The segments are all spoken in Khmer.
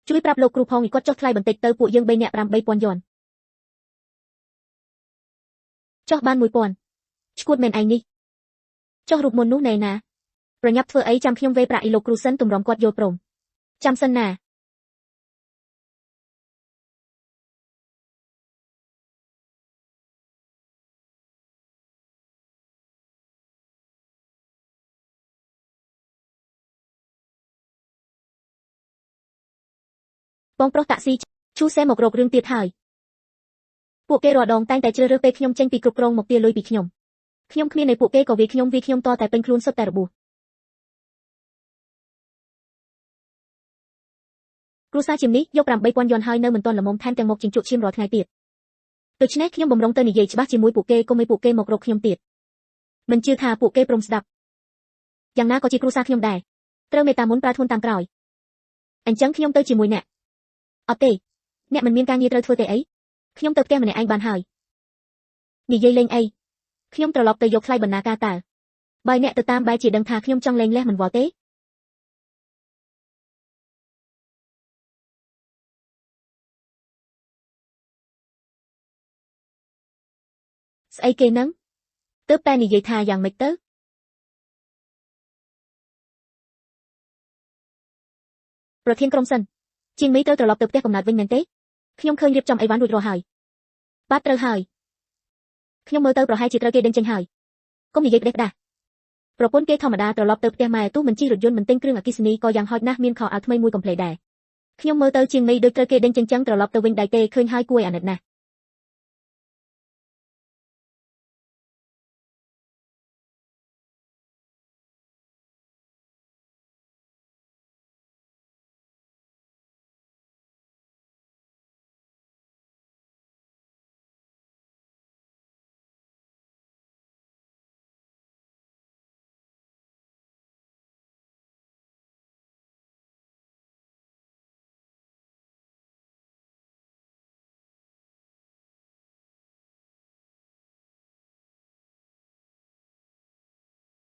ជួយប្រាប់លោកគ្រូផងឲ្យគាត់ចុះថ្លៃបន្តិចទៅពួកយើង3នាក់8,000 យន់ចុះបាន1000ឈួតមែនឯងនេះចុះរូបមុននោះណែណាប្រញាប់ធ្វើអីចាំខ្ញុំវេប្រាក់ឲ្យលោកគ្រូសិនទម្រាំគាត់យល់ព្រមចាំសិនណាបងប្រុសតាក់ស៊ីឈូសេមករករឿងទៀតហើយពួកគេរាល់ដងតែងតែជ្រើសរើសពេលខ្ញុំចេញពីគ្រប់គ្រងមកទាលុយពីខ្ញុំគ្មាននៃពួកគេក៏វាខ្ញុំតតែពេញខ្លួនសុទ្ធតែរបួសគ្រួសារជាមនេះយក8,000 យន់ហើយនៅមិនទាន់ល្មមថែមទាំងមកជញ្ជក់ឈាមរាល់ថ្ងៃទៀតដូច្នេះខ្ញុំបំរុងទៅនិយាយច្បាស់ជាមួយពួកគេកុំឲ្យពួកគេមករកខ្ញុំទៀតមិនជឿថាពួកគេព្រមស្ដាប់យ៉ាងណាក៏ជាគ្រួសារខ្ញុំដែរត្រូវមេត្តាមុនប្រើធួនតាមក្រោយអញ្ចឹងខ្ញុំទៅជាមួយអ្នកអត់ទេអ្នកមិនមានការងារត្រូវធ្វើទេអីខ្ញុំទៅផ្ទះម្នាក់ឯងបានហើយនិយាយលេងអីខ្ញុំត្រឡប់ទៅយកថ្លៃបណ្ណាការតើបើអ្នកទៅតាមបែរជាដឹងថាខ្ញុំចង់លេងលះមិនវល់ទេស្អីគេនឹងទើបតែនិយាយថាយ៉ាងម៉េចទៅប្រធានក្រុមសិនជាងមីត្រូវត្រឡប់ទៅផ្ទះកំណើតវិញមែនទេខ្ញុំឃើញរៀបចំអីវ៉ាន់រួចរាល់ហើយបាទត្រូវហើយខ្ញុំមើលទៅប្រហែលជាត្រូវគេដេញចេញហើយកុំនិយាយផ្ដេសផ្ដាសប្រពន្ធគេធម្មតាត្រឡប់ទៅផ្ទះម៉ែទោះមិនជិះរថយន្តមិនទិញគ្រឿងអគ្គិសនីក៏យ៉ាងហោចណាស់មានខោអាវថ្មីមួយកុំភ្លេចដែរខ្ញុំមើលទៅជាងមីដូចត្រូវគេដេញចេញចឹងត្រឡប់ទៅវិញដែរទេឃើញហើយគួរឲ្យអាណិតណាស់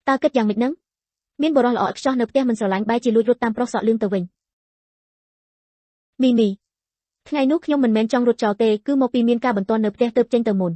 តើគិតយ៉ាងម៉េចនឹងមានបរិះល្អឥតខ្ចោះនៅផ្ទះមិនស្រឡាញ់បែរជាលួចរត់តាមប្រុសសក់លឿងទៅវិញមីមីថ្ងៃនោះខ្ញុំមិនមែនចង់រត់ចោលទេគឺមកពីមានការបន្ទាន់នៅផ្ទះទើបចេញទៅមុន